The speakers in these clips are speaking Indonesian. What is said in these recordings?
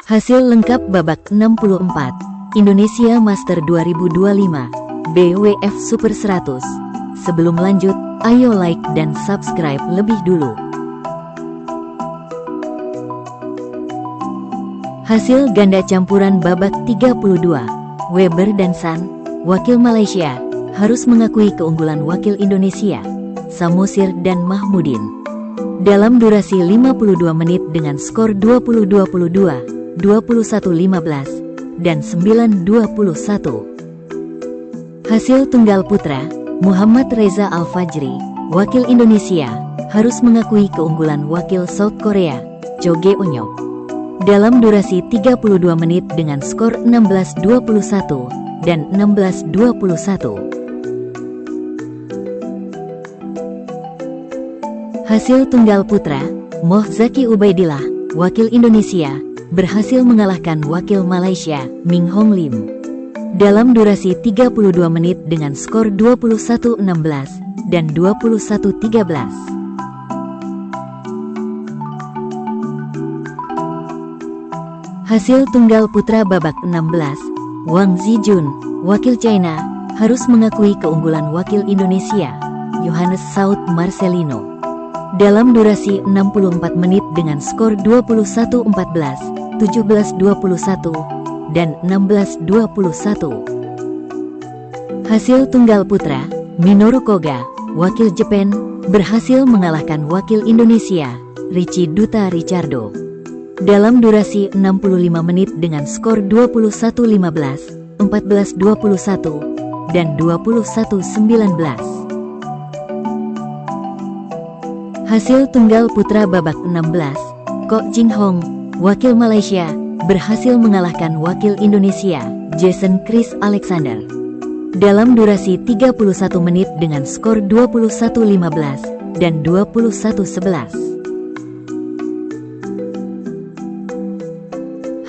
Hasil lengkap babak 64 Indonesia Master 2025 BWF Super 100. Sebelum lanjut, ayo like dan subscribe lebih dulu. Hasil ganda campuran babak 32 Weber dan San, wakil Malaysia, harus mengakui keunggulan wakil Indonesia, Samosir dan Mahmudin. Dalam durasi 52 menit dengan skor 20-22, 21-15, dan 9-21. Hasil tunggal putra, Muhammad Reza Al-Fajri, wakil Indonesia, harus mengakui keunggulan wakil South Korea, Cho Ge-eonyok. Dalam durasi 32 menit dengan skor 16-21 dan 16-21. Hasil tunggal putra, Moh Zaki Ubaidillah, wakil Indonesia, berhasil mengalahkan wakil Malaysia, Ming Hong Lim. Dalam durasi 32 menit dengan skor 21-16 dan 21-13. Hasil tunggal putra babak 16, Wang Zijun, wakil China, harus mengakui keunggulan wakil Indonesia, Yohannes Saud Marcelino. Dalam durasi 64 menit dengan skor 21-14, 17-21, dan 16-21. Hasil tunggal putra, Minoru Koga, wakil Jepang, berhasil mengalahkan wakil Indonesia, Richie Duta Richardo. Dalam durasi 65 menit dengan skor 21-15, 14-21, dan 21-19. Hasil tunggal putra babak 16, Ko Jing Hong, wakil Malaysia, berhasil mengalahkan wakil Indonesia, Jason Chris Alexander. Dalam durasi 31 menit dengan skor 21-15 dan 21-11.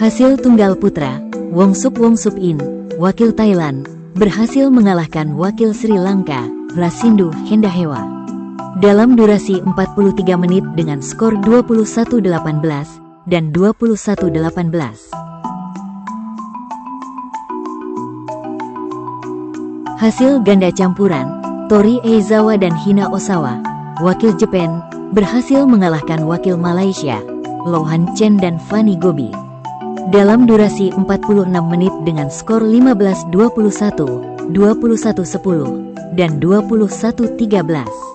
Hasil tunggal putra, Wong Sup In, wakil Thailand, berhasil mengalahkan wakil Sri Lanka, Rasindu Hendahewa. Dalam durasi 43 menit dengan skor 21-18 dan 21-18. Hasil ganda campuran, Tori Eizawa dan Hina Osawa, wakil Jepang, berhasil mengalahkan wakil Malaysia, Lohan Chen dan Fanny Gobi. Dalam durasi 46 menit dengan skor 15-21, 21-10, dan 21-13.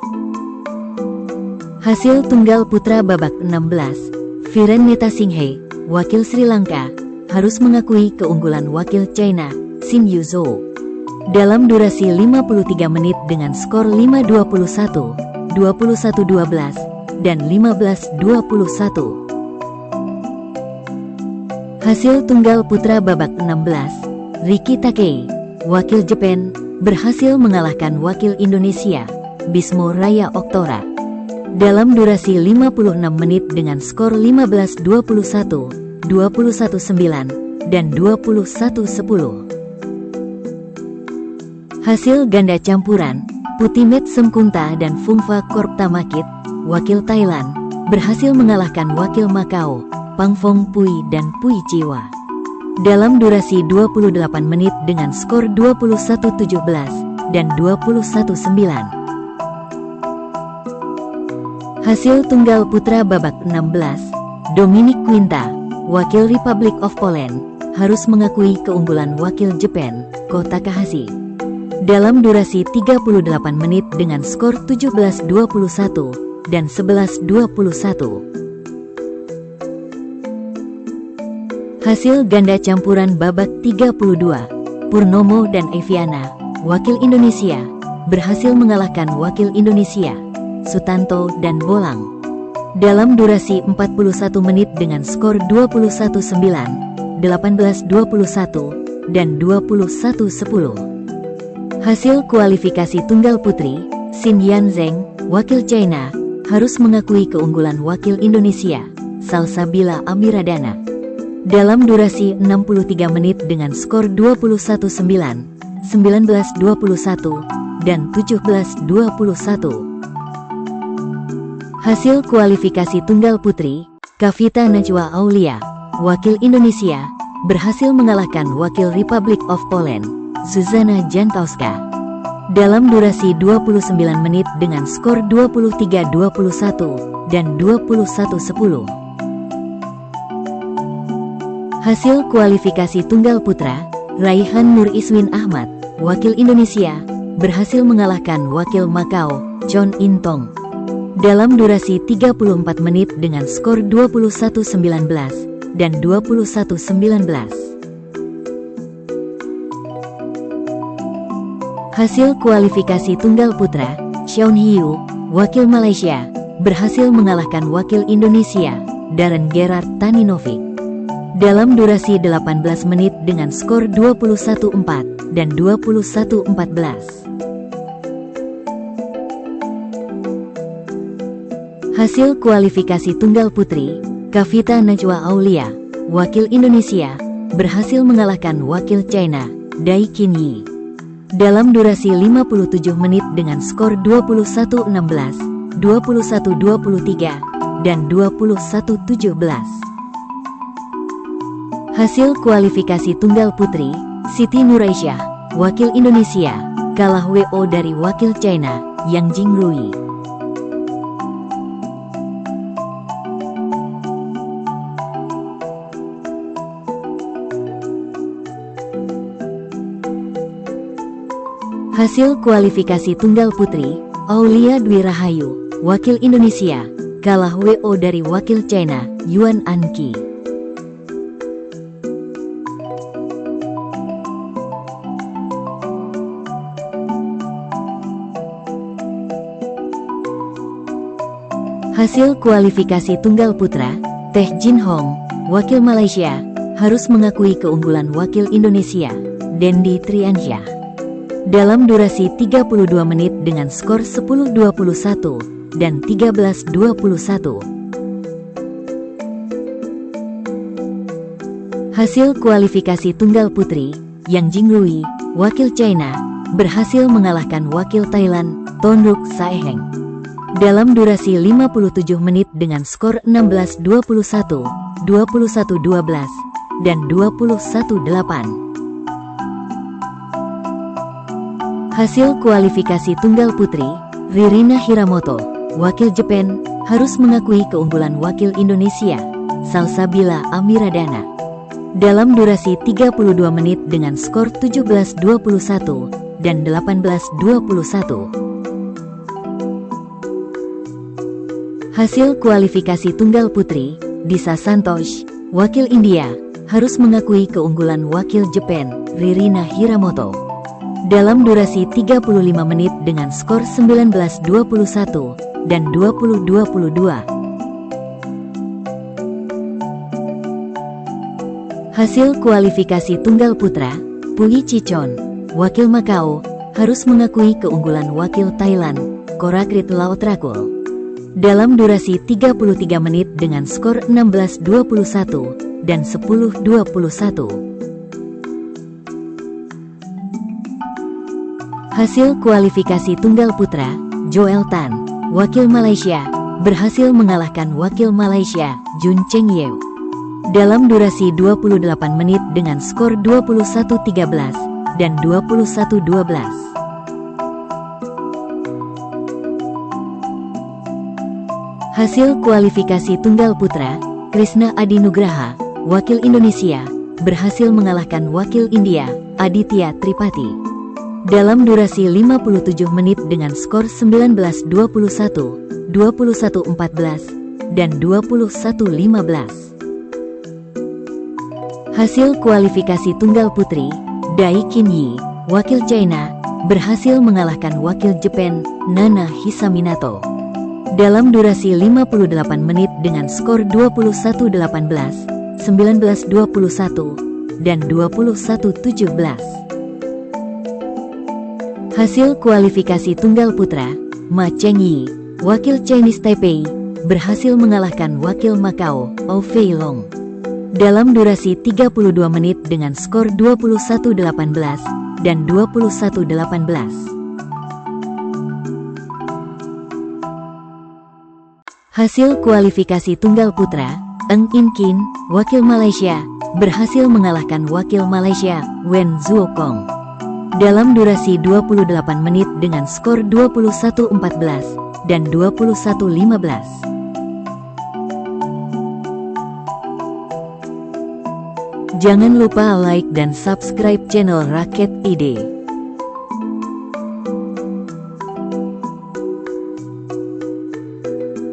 Hasil tunggal putra babak 16, Viren Metasinghe, wakil Sri Lanka, harus mengakui keunggulan wakil China, Xin Yuzhou. Dalam durasi 53 menit dengan skor 5-21, 21-12, dan 15-21. Hasil tunggal putra babak 16, Riki Takei, wakil Jepang, berhasil mengalahkan wakil Indonesia, Bismo Raya Oktora. Dalam durasi 56 menit dengan skor 15-21, 21-9, dan 21-10. Hasil ganda campuran, Putimet Semkunta dan Phumfa Korptamakit, wakil Thailand, berhasil mengalahkan wakil Makau, Pangfong Pui dan Pui Chiwa. Dalam durasi 28 menit dengan skor 21-17 dan 21-9. Hasil tunggal putra babak 16, Dominik Quinta, wakil Republic of Poland, harus mengakui keunggulan wakil Jepang, Ko Takahashi. Dalam durasi 38 menit dengan skor 17-21 dan 11-21. Hasil ganda campuran babak 32, Purnomo dan Eviana, wakil Indonesia, berhasil mengalahkan wakil Indonesia, Sutanto dan Bolang. Dalam durasi 41 menit dengan skor 21-9, 18-21, dan 21-10. Hasil kualifikasi tunggal putri, Xin Yanzheng, wakil China, harus mengakui keunggulan wakil Indonesia, Salsabila Amiradana. Dalam durasi 63 menit dengan skor 21-9, 19-21, dan 17-21. Hasil kualifikasi tunggal putri, Kavita Najwa Aulia, wakil Indonesia berhasil mengalahkan wakil Republic of Poland, Zuzana Jantowska, dalam durasi 29 menit dengan skor 23-21 dan 21-10. Hasil kualifikasi tunggal putra, Raihan Nur Iswin Ahmad, wakil Indonesia, berhasil mengalahkan wakil Makau, Chon In Tong, dalam durasi 34 menit dengan skor 21-19 dan 21-19. Hasil kualifikasi tunggal putra, Shaun Hiu, wakil Malaysia, berhasil mengalahkan wakil Indonesia, Darren Gerard Taninovic, dalam durasi 18 menit dengan skor 21-4 dan 21-14. Hasil kualifikasi tunggal putri, Kavita Najwa Aulia, wakil Indonesia, berhasil mengalahkan wakil China, Dai Qinyi, dalam durasi 57 menit dengan skor 21-16, 21-23, dan 21-17. Hasil kualifikasi tunggal putri, Siti Nuraisyah, wakil Indonesia, kalah WO dari wakil China, Yang Jingrui. Hasil kualifikasi tunggal putri, Aulia Dwi Rahayu, wakil Indonesia, kalah WO dari wakil China, Yuan Anqi. Hasil kualifikasi tunggal putra, Teh Jin Hong, wakil Malaysia, harus mengakui keunggulan wakil Indonesia, Dendi Triansyah, dalam durasi 32 menit dengan skor 10-21 dan 13-21. Hasil kualifikasi tunggal putri, Yang Jingrui, wakil China, berhasil mengalahkan wakil Thailand, Thonruk Saeheng, dalam durasi 57 menit dengan skor 16-21, 21-12, dan 21-8. Hasil kualifikasi tunggal putri, Ririna Hiramoto, wakil Jepang, harus mengakui keunggulan wakil Indonesia, Salsabila Amiradana, dalam durasi 32 menit dengan skor 17-21 dan 18-21. Hasil kualifikasi tunggal putri, Disha Santosh, wakil India, harus mengakui keunggulan wakil Jepang, Ririna Hiramoto, dalam durasi 35 menit dengan skor 19-21 dan 20-22. Hasil kualifikasi tunggal putra, Pui Chichon, wakil Makau, harus mengakui keunggulan wakil Thailand, Korakrit Laotrakul, dalam durasi 33 menit dengan skor 16-21 dan 10-21. Hasil kualifikasi tunggal putra, Joel Tan, wakil Malaysia, berhasil mengalahkan wakil Malaysia, Jun Cheng Yew, dalam durasi 28 menit dengan skor 21-13 dan 21-12. Hasil kualifikasi tunggal putra, Krishna Adi Nugraha, wakil Indonesia, berhasil mengalahkan wakil India, Aditya Tripati, dalam durasi 57 menit dengan skor 19-21, 21-14, dan 21-15. Hasil kualifikasi tunggal putri, Dai Qinyi, wakil China, berhasil mengalahkan wakil Jepang, Nana Hisaminato, dalam durasi 58 menit dengan skor 21-18, 19-21, dan 21-17. Hasil kualifikasi tunggal putra, Ma Chengyi, wakil Chinese Taipei, berhasil mengalahkan wakil Makau, Au Fei Long, dalam durasi 32 menit dengan skor 21-18 dan 21-18. Hasil kualifikasi tunggal putra, Eng In Kin, wakil Malaysia, berhasil mengalahkan wakil Malaysia, Wen Zuokong, dalam durasi 28 menit dengan skor 21-14 dan 21-15. Jangan lupa like dan subscribe channel Raket ID.